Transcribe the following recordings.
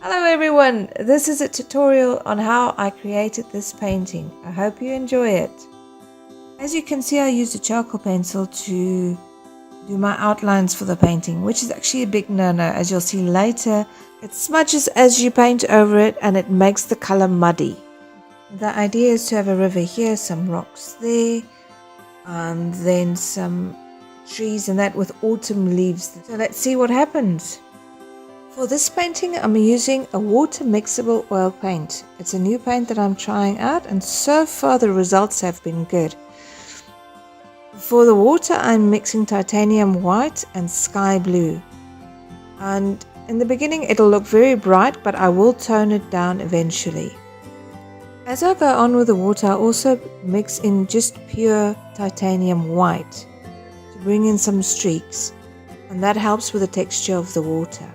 Hello everyone, this is a tutorial on how I created this painting. I hope you enjoy it. As you can see, I used a charcoal pencil to do my outlines for the painting, which is actually a big no-no. As you'll see later, it smudges as you paint over it and it makes the color muddy. The idea is to have a river here, some rocks there, and then some trees and that with autumn leaves. So let's see what happens. For this painting, I'm using a water mixable oil paint. It's a new paint that I'm trying out, and so far the results have been good. For the water, I'm mixing titanium white and sky blue. And in the beginning, it'll look very bright, but I will tone it down eventually. As I go on with the water, I also mix in just pure titanium white to bring in some streaks, and that helps with the texture of the water.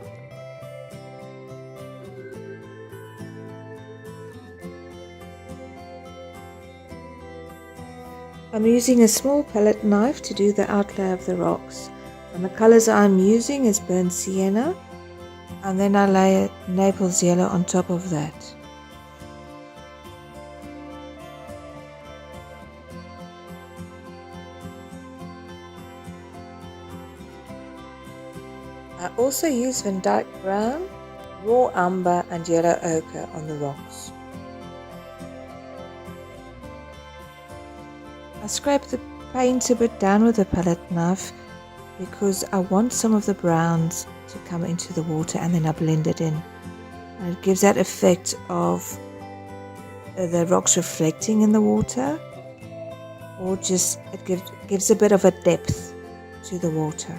I'm using a small palette knife to do the outlay of the rocks, and the colors I'm using is burnt sienna, and then I lay Naples yellow on top of that. I also use Van Dyke brown, raw umber and yellow ochre on the rocks. I scrape the paint a bit down with a palette knife because I want some of the browns to come into the water, and then I blend it in. And it gives that effect of the rocks reflecting in the water, or just it gives a bit of a depth to the water.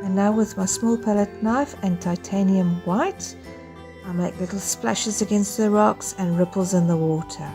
And now with my small palette knife and titanium white, I make little splashes against the rocks and ripples in the water.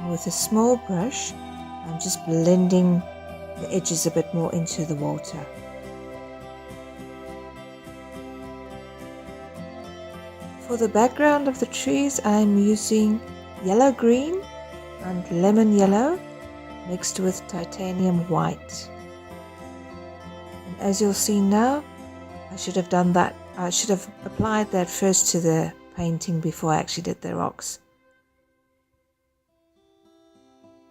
And with a small brush, I'm just blending the edges a bit more into the water. For the background of the trees, I'm using yellow green and lemon yellow mixed with titanium white. And as you'll see now, I should have done that. I should have applied that first to the painting before I actually did the rocks.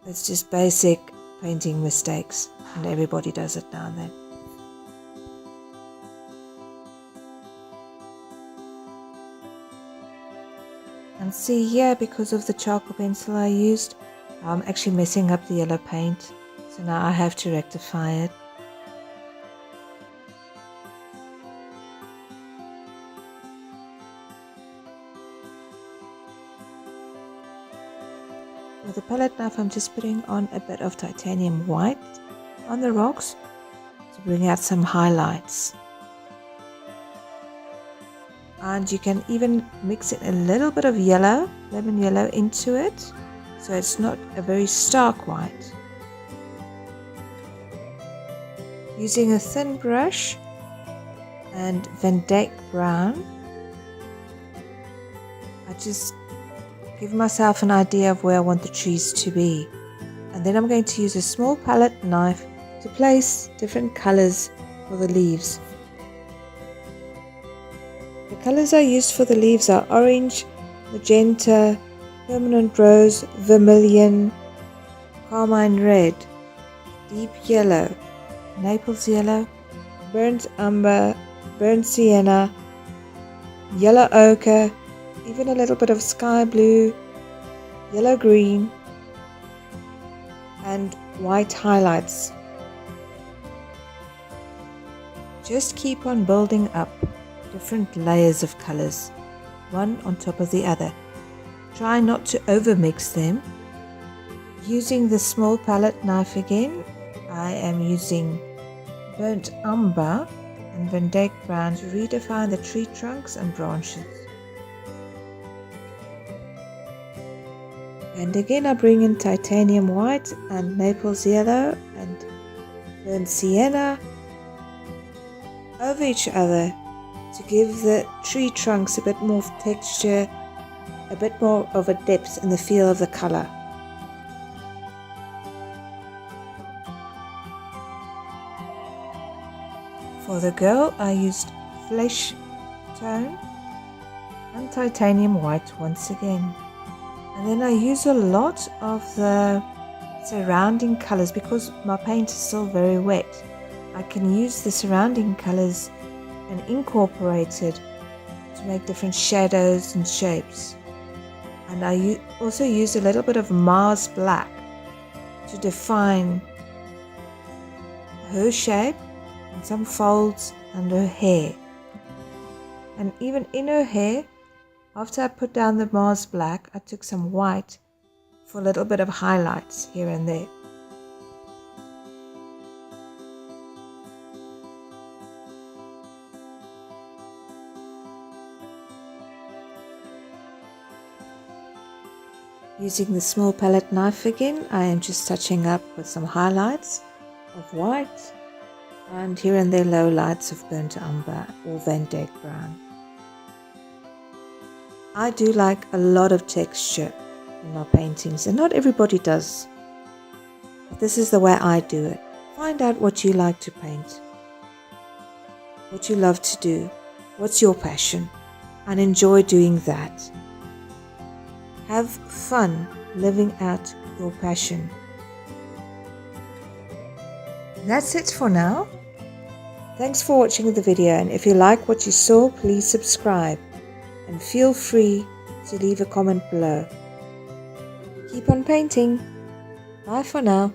It's just basic painting mistakes, and everybody does it now and then. And see here, because of the charcoal pencil I used, I'm actually messing up the yellow paint, so now I have to rectify it. With the palette knife, I'm just putting on a bit of titanium white on the rocks to bring out some highlights. And you can even mix in a little bit of yellow, lemon yellow into it, so it's not a very stark white. Using a thin brush and Van Dyke brown, I just give myself an idea of where I want the trees to be. And then I'm going to use a small palette knife to place different colors for the leaves. The colors I used for the leaves are orange, magenta, permanent rose, vermilion, carmine red, deep yellow, Naples yellow, burnt umber, burnt sienna, yellow ochre, even a little bit of sky blue, yellow green, and white highlights. Just keep on building up different layers of colors, one on top of the other. Try not to overmix them. Using the small palette knife again, I am using burnt umber and Van Dyke brown to redefine the tree trunks and branches. And again I bring in titanium white and Naples yellow and burnt sienna over each other to give the tree trunks a bit more texture, a bit more of a depth in the feel of the color. For the girl I used flesh tone and titanium white once again. And then I use a lot of the surrounding colors because my paint is still very wet. I can use the surrounding colors and incorporate it to make different shadows and shapes. And I also use a little bit of Mars black to define her shape and some folds and her hair. And even in her hair, after I put down the Mars black, I took some white for a little bit of highlights here and there. Using the small palette knife again, I am just touching up with some highlights of white and here and there low lights of burnt umber or Van Dyke brown. I do like a lot of texture in my paintings, and not everybody does. But this is the way I do it. Find out what you like to paint, what you love to do, what's your passion, and enjoy doing that. Have fun living out your passion. That's it for now. Thanks for watching the video, and if you like what you saw, please subscribe. And feel free to leave a comment below. Keep on painting. Bye for now.